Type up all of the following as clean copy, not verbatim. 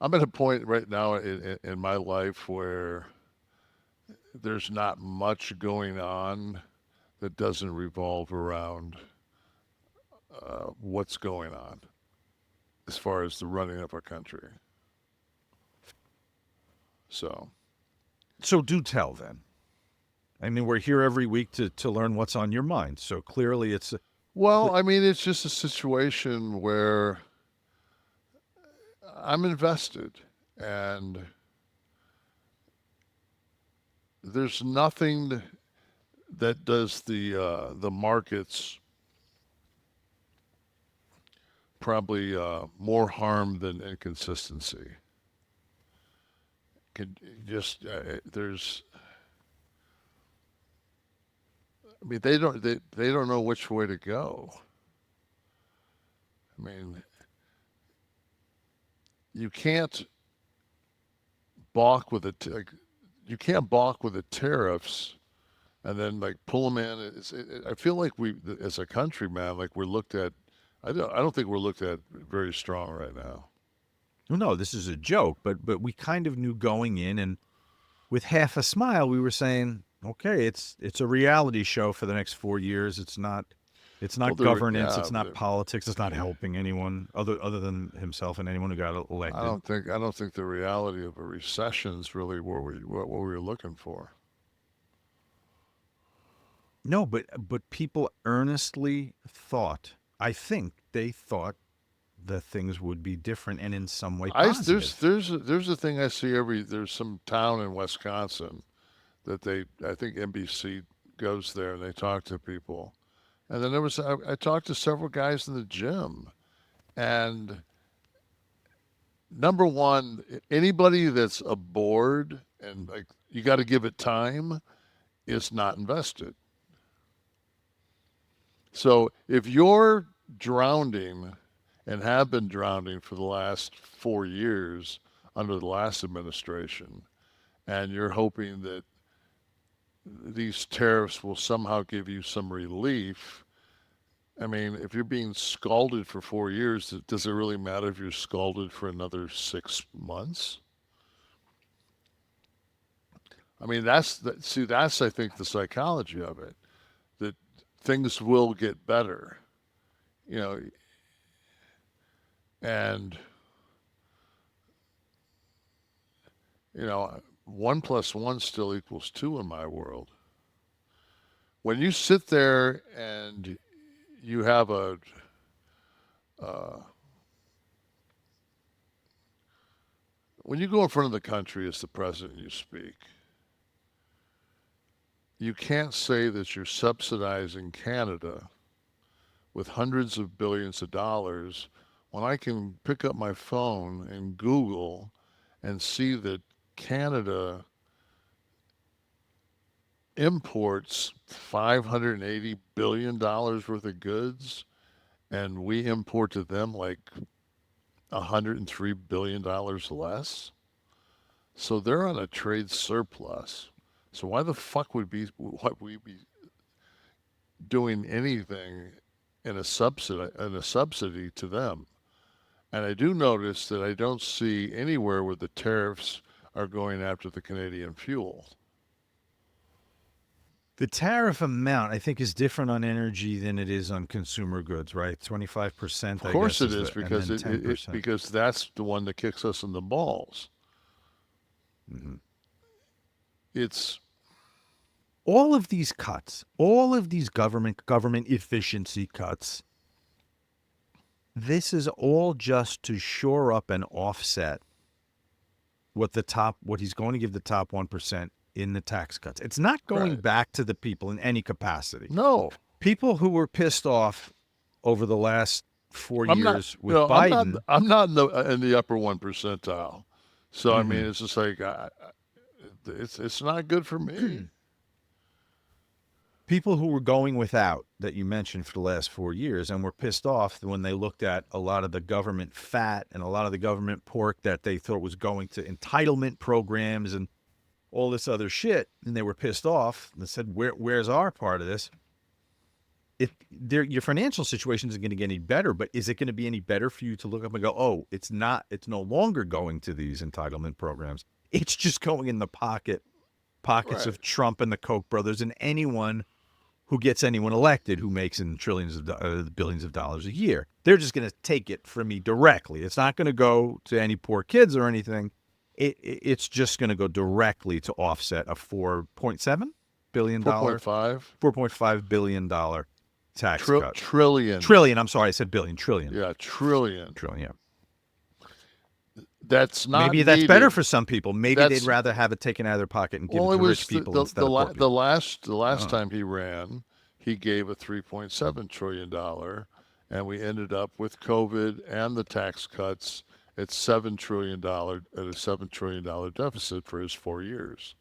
I'm at a point right now in my life where there's not much going on that doesn't revolve around what's going on as far as the running of our country. So, So do tell then. I mean, we're here every week to learn what's on your mind. So clearly it's well, I mean, it's just a situation where I'm invested, and there's nothing that does the markets probably more harm than inconsistency. Could just there's I mean they don't know which way to go. I mean you can't balk with like you can't balk with the tariffs and then like pull them in. I feel like we as a country, man, like we're looked at. I don't think we're looked at very strong right now. well, no, this is a joke, but we kind of knew going in, and with half a smile, we were saying, okay, it's a reality show for the next 4 years. It's Well, not there, governance. yeah, It's not politics. It's not helping anyone other than himself and anyone who got elected. I don't think the reality of a recession is really what we were looking for. No, but people earnestly thought. I think they thought the things would be different and in some way positive. There's a thing I see there's some town in Wisconsin that I think NBC goes there and they talk to people. And then I talked to several guys in the gym, and number one, anybody that's aboard and like you got to give it time is not invested. So if you're drowning and have been drowning for the last 4 years under the last administration, and you're hoping that these tariffs will somehow give you some relief. I mean, if you're being scalded for 4 years, does it really matter if you're scalded for another 6 months? I mean, that's I think the psychology of it, that things will get better, you know, and one plus one still equals two in my world. When you sit there and you have uh, when you go in front of the country as the president, you speak. You can't say that you're subsidizing Canada with hundreds of billions of dollars when I can pick up my phone and Google and see that Canada imports $580 billion worth of goods and we import to them like $103 billion less. So they're on a trade surplus. So why the fuck would we be doing anything in a subsidy to them? And I do notice that I don't see anywhere where the tariffs are going after the Canadian fuel. The tariff amount, I think, is different on energy than it is on consumer goods, right? 25%, Of I course guess, it is is and because then 10%. because that's the one that kicks us in the balls. Mm-hmm. It's All of these cuts, all of these government efficiency cuts, this is all just to shore up and offset what he's going to give the top 1% in the tax cuts. It's not going right. back to the people in any capacity. No, People who were pissed off over the last four I'm not. years with Biden. I'm not in the upper 1 percentile. So I mean, Mhm. it's just like it's not good for me. People who were going without that you mentioned for the last 4 years and were pissed off when they looked at a lot of the government fat and a lot of the government pork that they thought was going to entitlement programs and all this other shit, and they were pissed off and they said, where's our part of this? your financial situation isn't going to get any better, but is it going to be any better for you to look up and go, oh, it's not, it's no longer going to these entitlement programs. It's just going in the pockets Right. of Trump and the Koch brothers and anyone who gets anyone elected who makes in billions of dollars a year. They're just going to take it from me directly. It's not going to go to any poor kids or anything. It's just going to go directly to offset a $4.7 billion, 4.5 $4.5 billion tax cut. trillion. Trillion. I'm sorry, I said billion. Trillion. Yeah, trillion. Trillion. Yeah. That's not Maybe that's better needed. for some people. Maybe they'd That's rather have it taken out of their pocket and give it well, it to rich was people instead of poor the people. last Oh. time he ran, he gave a 3.7 trillion dollar, and we ended up with COVID and the tax cuts at $7 trillion at a $7 trillion deficit for his 4 years.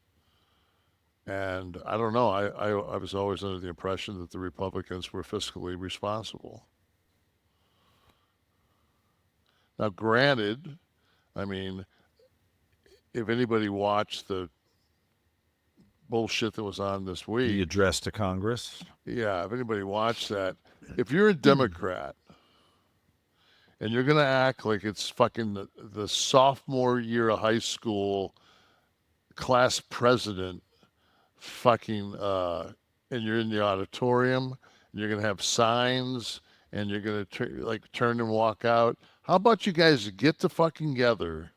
And I don't know. I was always under the impression that the Republicans were fiscally responsible. Now, granted, I mean, if anybody watched the bullshit that was on this The week, address to Congress. yeah, if anybody watched that, if you're a Democrat and you're gonna act like it's fucking the sophomore year of high school class president, fucking, and you're in the auditorium and you're gonna have signs and you're gonna turn and walk out. How about you guys get to fucking together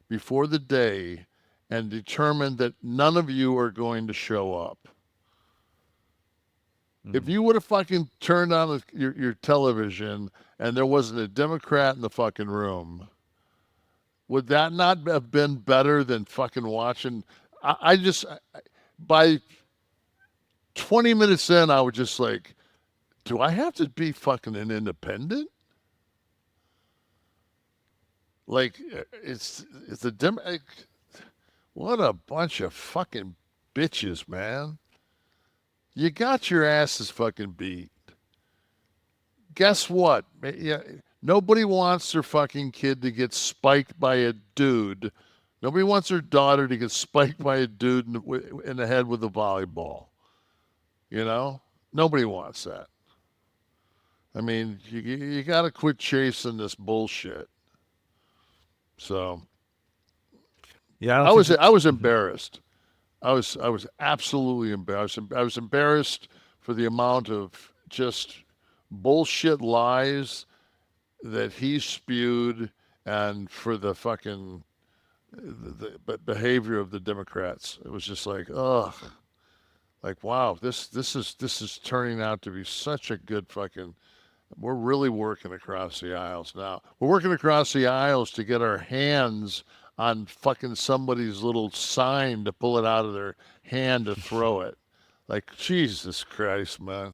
before the day and determine that none of you are going to show up? If Mm. you would have fucking turned on your television and there wasn't a Democrat in the fucking room, would that not have been better than fucking watching? I just, by 20 minutes in, I was just like, do I have to be fucking an independent? Like, it's a Dem. Like, what a bunch of fucking bitches, man. You got your asses fucking beat. Guess what? Yeah, nobody wants their fucking kid to get spiked by a dude. Nobody wants their daughter to get spiked by a dude in the head with a volleyball. You know, nobody wants that. I mean, you got to quit chasing this bullshit. So Yeah, I don't think I that's. was Mhm. embarrassed. I was absolutely embarrassed. I was embarrassed for the amount of just bullshit lies that he spewed, and for the fucking behavior of the Democrats. It was just like, ugh, like wow, this is turning out to be such a good fucking. We're really working across the aisles now. We're working across the aisles to get our hands on fucking somebody's little sign to pull it out of their hand to throw it. Like Jesus Christ, man.